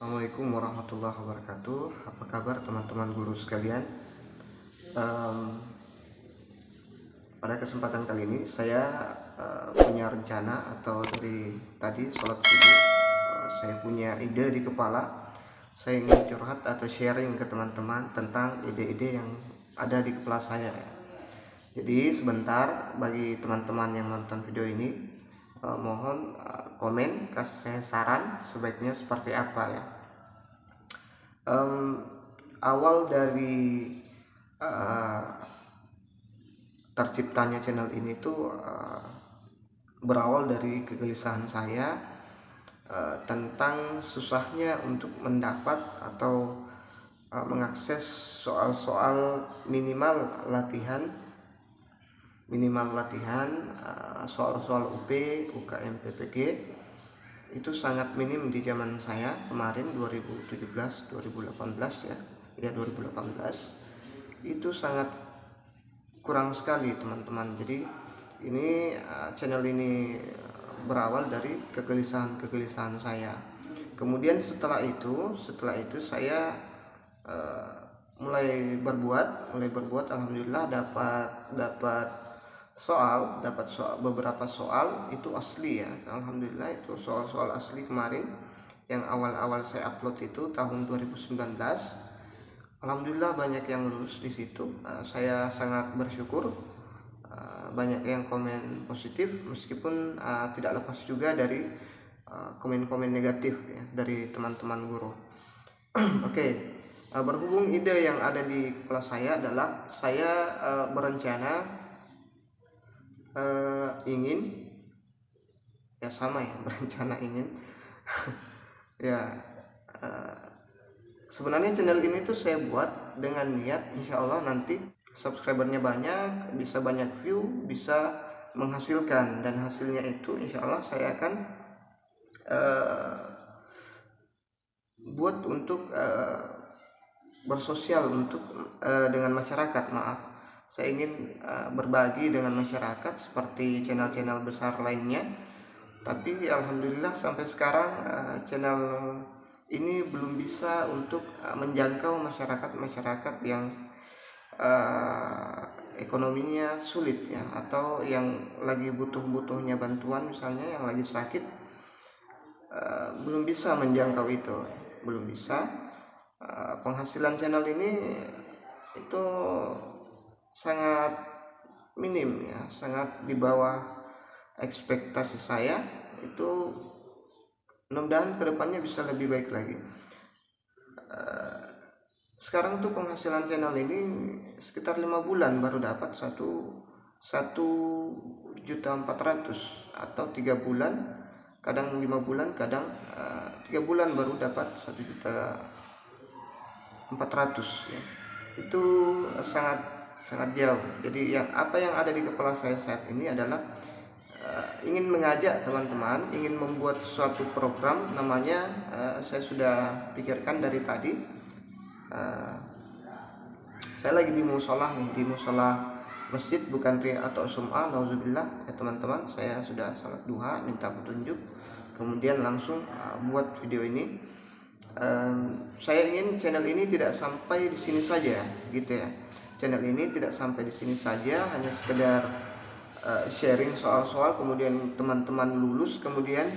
Assalamualaikum warahmatullahi wabarakatuh. Apa kabar teman-teman guru sekalian? Pada kesempatan kali ini saya punya rencana, atau dari tadi sholat subuh saya punya ide di kepala. Saya ingin curhat atau sharing ke teman-teman tentang ide-ide yang ada di kepala saya. Jadi sebentar, bagi teman-teman yang nonton video ini, mohon komen, kasih saya saran sebaiknya seperti apa ya. Awal dari terciptanya channel ini tuh berawal dari kegelisahan saya tentang susahnya untuk mendapat atau mengakses soal-soal minimal latihan soal-soal UP, UKM, PPG itu sangat minim di zaman saya kemarin 2017 ya 2018 itu sangat kurang sekali teman-teman. Jadi ini channel ini berawal dari kegelisahan saya. Kemudian setelah itu saya mulai berbuat alhamdulillah dapat beberapa soal itu asli ya. Alhamdulillah itu soal-soal asli kemarin yang awal-awal saya upload itu tahun 2019. Alhamdulillah banyak yang lulus di situ. Saya sangat bersyukur. Banyak yang komen positif, meskipun tidak lepas juga dari komen-komen negatif ya dari teman-teman guru. Oke. Berhubung ide yang ada di kepala saya adalah saya berencana ingin ya sama ya berencana ingin ya sebenarnya channel ini tuh saya buat dengan niat insya Allah nanti subscribernya banyak, bisa banyak view, bisa menghasilkan, dan hasilnya itu insya Allah saya akan buat untuk bersosial dengan masyarakat. Saya ingin berbagi dengan masyarakat seperti channel-channel besar lainnya. Tapi alhamdulillah sampai sekarang channel ini belum bisa untuk menjangkau masyarakat yang ekonominya sulit ya, atau yang lagi butuhnya bantuan, misalnya yang lagi sakit, belum bisa menjangkau itu, belum bisa. Penghasilan channel ini itu sangat minim ya, sangat di bawah ekspektasi saya. Itu mudah-mudahan kedepannya bisa lebih baik lagi. Sekarang tuh penghasilan channel ini sekitar 5 bulan baru dapat 1.400.000, atau 3 bulan, kadang 5 bulan, kadang 3 bulan baru dapat 1.400.000 ya. Itu sangat jauh. Jadi apa yang ada di kepala saya saat ini adalah ingin mengajak teman-teman, ingin membuat suatu program, namanya saya sudah pikirkan dari tadi. Saya lagi di musola masjid, bukan riya atau sum'ah, nauzubillah ya teman-teman. Saya sudah salat duha, minta petunjuk, kemudian langsung buat video ini. Saya ingin channel ini tidak sampai di sini saja gitu ya. Channel ini tidak sampai di sini saja, hanya sekedar sharing soal-soal, kemudian teman-teman lulus, kemudian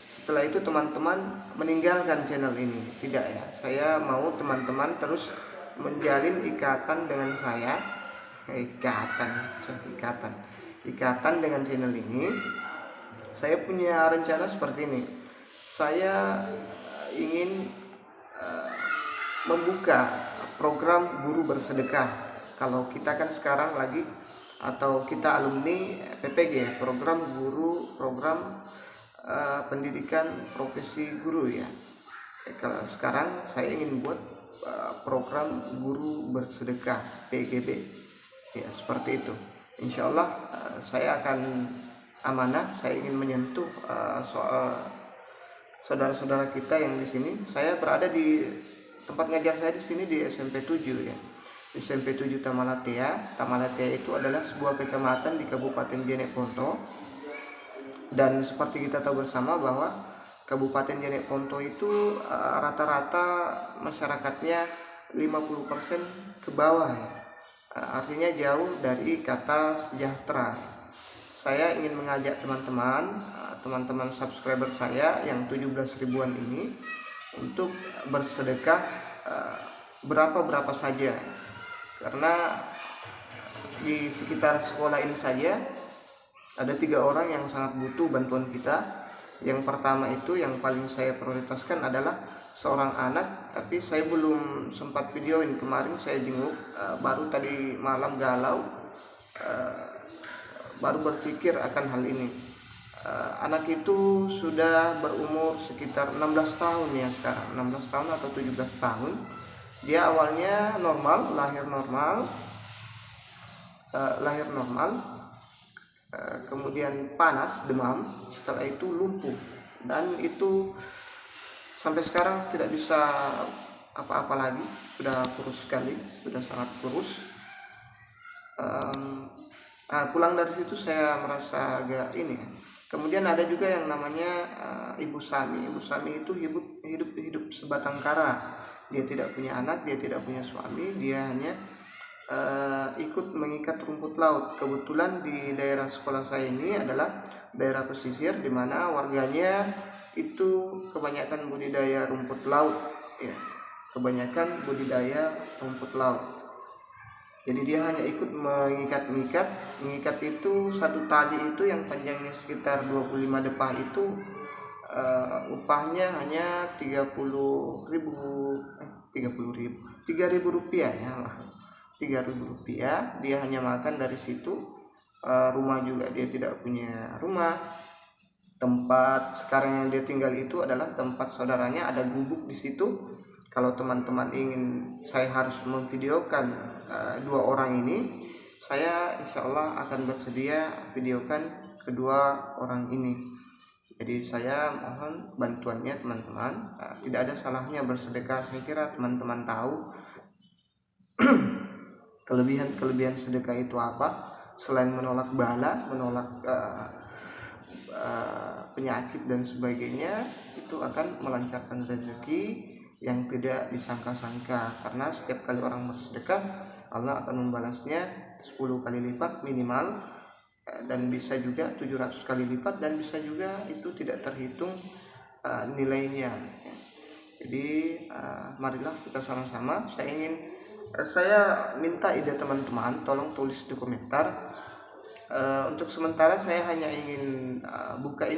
setelah itu teman-teman meninggalkan channel ini. Tidak ya, saya mau teman-teman terus menjalin ikatan dengan saya, ikatan dengan channel ini. Saya punya rencana seperti ini. Saya ingin membuka program guru bersedekah. Kalau kita kan sekarang lagi, atau kita alumni PPG, program pendidikan profesi guru ya. Kalau sekarang saya ingin buat program guru bersedekah, PGB ya, seperti itu. Insya Allah saya akan amanah. Saya ingin menyentuh soal saudara-saudara kita yang di sini. Saya berada di tempat ngajar saya di sini di SMP 7 ya. SMP 7 Tamalatea. Tamalatea itu adalah sebuah kecamatan di Kabupaten Jeneponto. Dan seperti kita tahu bersama bahwa Kabupaten Jeneponto itu rata-rata masyarakatnya 50% ke bawah ya. Artinya jauh dari kata sejahtera. Saya ingin mengajak teman-teman subscriber saya yang 17 ribuan ini untuk bersedekah berapa saja, karena di sekitar sekolah ini saja ada 3 orang yang sangat butuh bantuan kita. Yang pertama itu yang paling saya prioritaskan adalah seorang anak, tapi saya belum sempat videoin. Kemarin saya jenguk, baru tadi malam galau, baru berpikir akan hal ini. Anak itu sudah berumur sekitar 16 tahun ya sekarang, 16 tahun atau 17 tahun. Dia awalnya normal, lahir normal, kemudian panas, demam, setelah itu lumpuh, dan itu sampai sekarang tidak bisa apa-apa lagi, sudah kurus sekali, sudah sangat kurus. Pulang dari situ saya merasa agak ini. Kemudian ada juga yang namanya Ibu Sami. Ibu Sami itu hidup sebatang kara. Dia tidak punya anak, dia tidak punya suami, dia hanya ikut mengikat rumput laut. Kebetulan di daerah sekolah saya ini adalah daerah pesisir, di mana warganya itu kebanyakan budidaya rumput laut ya, kebanyakan budidaya rumput laut. Jadi dia hanya ikut mengikat itu satu tali itu yang panjangnya sekitar 25 depah itu, upahnya hanya 3.000 rupiah ya, 3.000 rupiah. Dia hanya makan dari situ. Rumah juga dia tidak punya rumah. Tempat sekarang yang dia tinggal itu adalah tempat saudaranya, ada gubuk di situ. Kalau teman-teman ingin saya harus memvideokan 2 orang ini, saya insya Allah akan bersedia videokan kedua orang ini. Jadi saya mohon bantuannya teman-teman. Tidak ada salahnya bersedekah. Saya kira teman-teman tahu kelebihan sedekah itu apa. Selain menolak bala, menolak penyakit dan sebagainya, itu akan melancarkan rezeki yang tidak disangka-sangka. Karena setiap kali orang bersedekah, Allah akan membalasnya 10 kali lipat minimal, dan bisa juga 700 kali lipat, dan bisa juga itu tidak terhitung nilainya. Jadi marilah kita sama-sama. Saya minta ide teman-teman, tolong tulis di komentar. Untuk sementara saya hanya ingin buka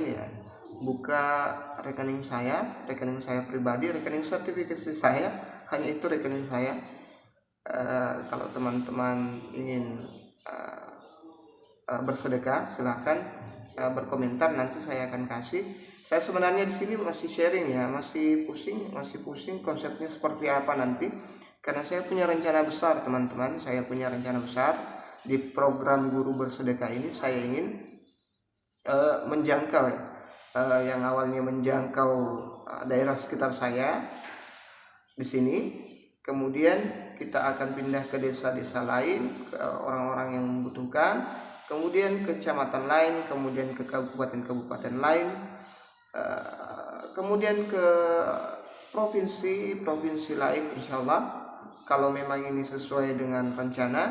rekening saya pribadi, rekening sertifikasi saya, hanya itu rekening saya. Kalau teman-teman ingin bersedekah, silahkan berkomentar, nanti saya akan kasih. Saya sebenarnya di sini masih sharing ya, masih pusing konsepnya seperti apa nanti, karena saya punya rencana besar teman-teman. Saya punya rencana besar di program guru bersedekah ini. Saya ingin menjangkau yang awalnya menjangkau daerah sekitar saya di sini, kemudian kita akan pindah ke desa-desa lain, ke orang-orang yang membutuhkan, kemudian ke kecamatan lain, kemudian ke kabupaten lain, kemudian ke provinsi lain. Insya Allah, kalau memang ini sesuai dengan rencana,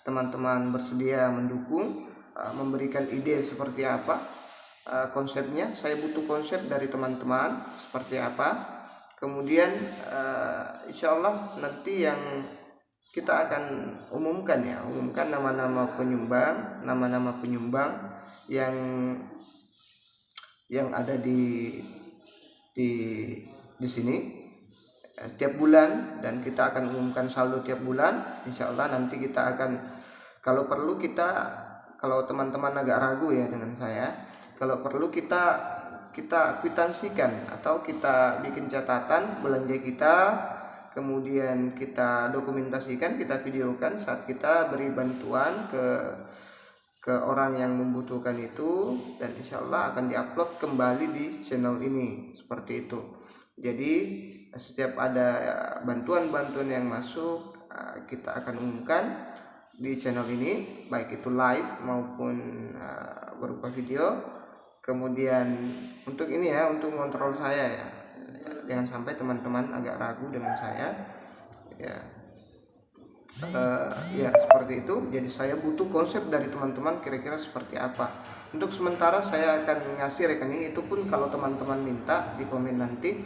teman-teman bersedia mendukung, memberikan ide seperti apa konsepnya. Saya butuh konsep dari teman-teman seperti apa. Kemudian insya Allah nanti yang kita akan umumkan nama-nama penyumbang yang ada di sini setiap bulan, dan kita akan umumkan saldo tiap bulan. Insya Allah nanti kita akan, kalau teman-teman agak ragu ya dengan saya, kalau perlu kita kwitansikan atau kita bikin catatan belanja kita, kemudian kita dokumentasikan, kita videokan saat kita beri bantuan ke orang yang membutuhkan itu, dan insya Allah akan diupload kembali di channel ini seperti itu. Jadi setiap ada bantuan yang masuk, kita akan umumkan di channel ini, baik itu live maupun berupa video. Kemudian untuk ini ya, untuk kontrol saya ya, jangan sampai teman-teman agak ragu dengan saya ya. Ya seperti itu. Jadi saya butuh konsep dari teman-teman kira-kira seperti apa. Untuk sementara saya akan ngasih rekening, itu pun kalau teman-teman minta di komen nanti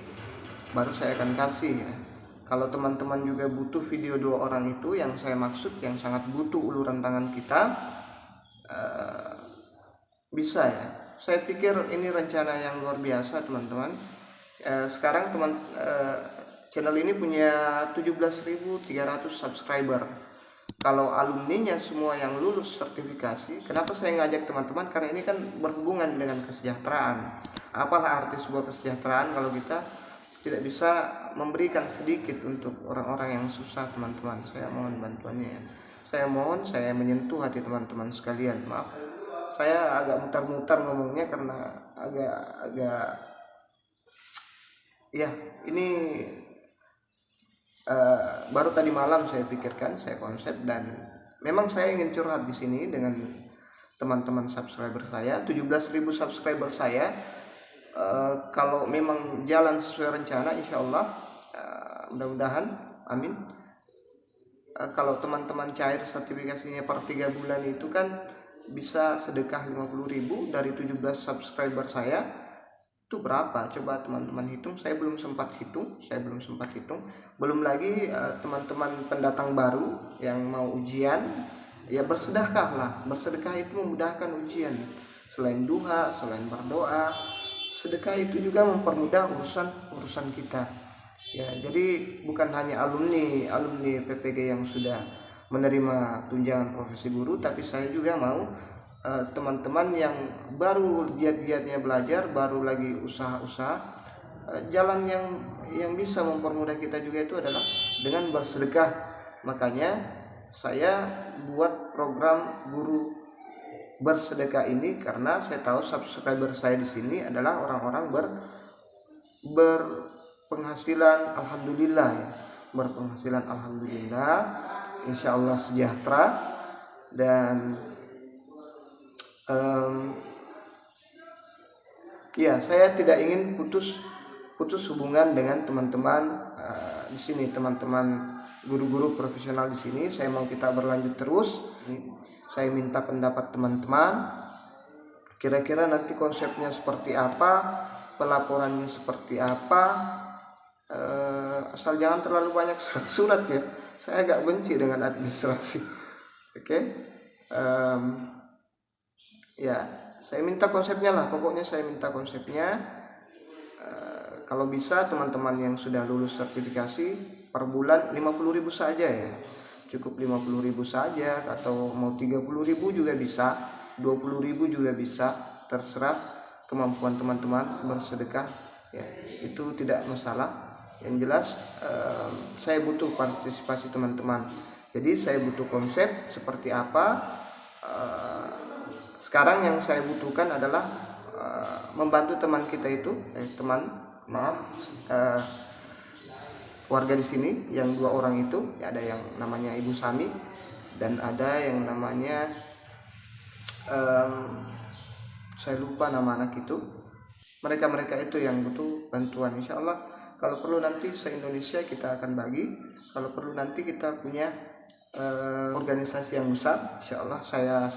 baru saya akan kasih ya. Kalau teman-teman juga butuh video 2 orang itu yang saya maksud, yang sangat butuh uluran tangan kita, bisa ya. Saya pikir ini rencana yang luar biasa teman-teman. Sekarang channel ini punya 17.300 subscriber. Kalau alumninya semua yang lulus sertifikasi, kenapa saya ngajak teman-teman? Karena ini kan berhubungan dengan kesejahteraan. Apalah arti sebuah kesejahteraan kalau kita tidak bisa memberikan sedikit untuk orang-orang yang susah teman-teman. Saya mohon bantuannya ya. Saya mohon, saya menyentuh hati teman-teman sekalian. Maaf, saya agak mutar-mutar ngomongnya karena agak ya, ini baru tadi malam saya pikirkan, saya konsep, dan memang saya ingin curhat di sini dengan teman-teman subscriber saya, 17.000 subscriber saya. Kalau memang jalan sesuai rencana, insya Allah, mudah-mudahan, amin. Kalau teman-teman cair sertifikasinya per 3 bulan itu kan bisa sedekah 50.000 dari 17 subscriber saya. Itu berapa? Coba teman-teman hitung. Saya belum sempat hitung. Belum lagi teman-teman pendatang baru yang mau ujian, ya bersedekahlah. Bersedekah itu memudahkan ujian. Selain duha, selain berdoa, sedekah itu juga mempermudah urusan kita. Ya, jadi bukan hanya alumni PPG yang sudah menerima tunjangan profesi guru, tapi saya juga mau teman-teman yang baru giat-giatnya belajar, baru lagi usaha-usaha, jalan yang bisa mempermudah kita juga itu adalah dengan bersedekah. Makanya saya buat program guru bersedekah ini, karena saya tahu subscriber saya di sini adalah orang-orang berpenghasilan, alhamdulillah ya, berpenghasilan alhamdulillah, insya Allah sejahtera. Dan ya, saya tidak ingin putus hubungan dengan teman-teman di sini, teman-teman guru-guru profesional di sini. Saya mau kita berlanjut terus. Saya minta pendapat teman-teman, kira-kira nanti konsepnya seperti apa, pelaporannya seperti apa, asal jangan terlalu banyak surat-surat ya. Saya agak benci dengan administrasi. Oke. Ya, saya minta konsepnya lah, pokoknya saya minta konsepnya. Kalau bisa teman-teman yang sudah lulus sertifikasi per bulan 50.000 saja ya, cukup 50.000 saja, atau mau 30.000 juga bisa, 20.000 juga bisa, terserah kemampuan teman-teman bersedekah ya, itu tidak masalah. Yang jelas saya butuh partisipasi teman-teman, jadi saya butuh konsep seperti apa. Sekarang yang saya butuhkan adalah membantu teman kita itu, warga di sini yang 2 orang itu, ya, ada yang namanya Ibu Sami dan ada yang namanya saya lupa nama anak itu. Mereka itu yang butuh bantuan. Insya Allah kalau perlu nanti se-Indonesia kita akan bagi. Kalau perlu nanti kita punya organisasi yang besar, insya Allah saya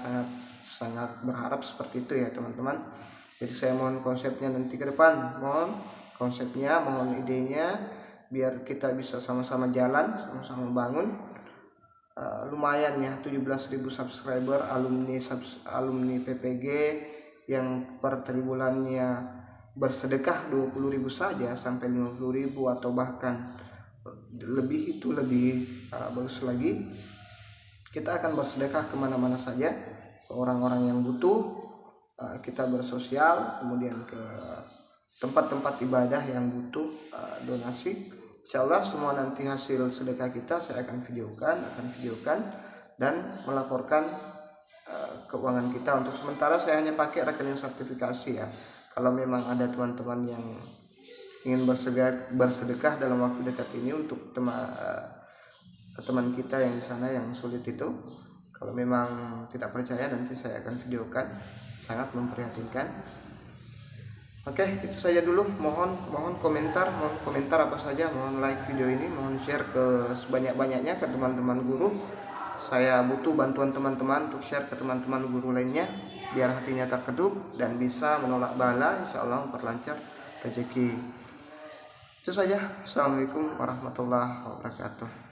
sangat berharap seperti itu ya teman-teman. Jadi saya mohon konsepnya nanti ke depan, mohon konsepnya, mohon idenya, biar kita bisa sama-sama jalan, sama-sama bangun. Lumayan ya, 17.000 subscriber, alumni PPG yang per tribulannya bersedekah 20.000 saja sampai 50.000 atau bahkan lebih, itu lebih bagus lagi. Kita akan bersedekah kemana-mana saja, ke orang-orang yang butuh. Kita bersosial, kemudian ke tempat-tempat ibadah yang butuh donasi. Insya Allah semua nanti hasil sedekah kita saya akan videokan dan melaporkan keuangan kita. Untuk sementara saya hanya pakai rekening sertifikasi ya. Kalau memang ada teman-teman yang ingin bersedekah dalam waktu dekat ini untuk teman kita yang di sana yang sulit itu, kalau memang tidak percaya nanti saya akan videokan, sangat memprihatinkan. Oke, itu saja dulu. Mohon komentar, apa saja, mohon like video ini, mohon share ke sebanyak-banyaknya ke teman-teman guru. Saya butuh bantuan teman-teman untuk share ke teman-teman guru lainnya biar hatinya terketuk dan bisa menolak bala, insya Allah memperlancar rezeki. Itu saja. Assalamualaikum warahmatullahi wabarakatuh.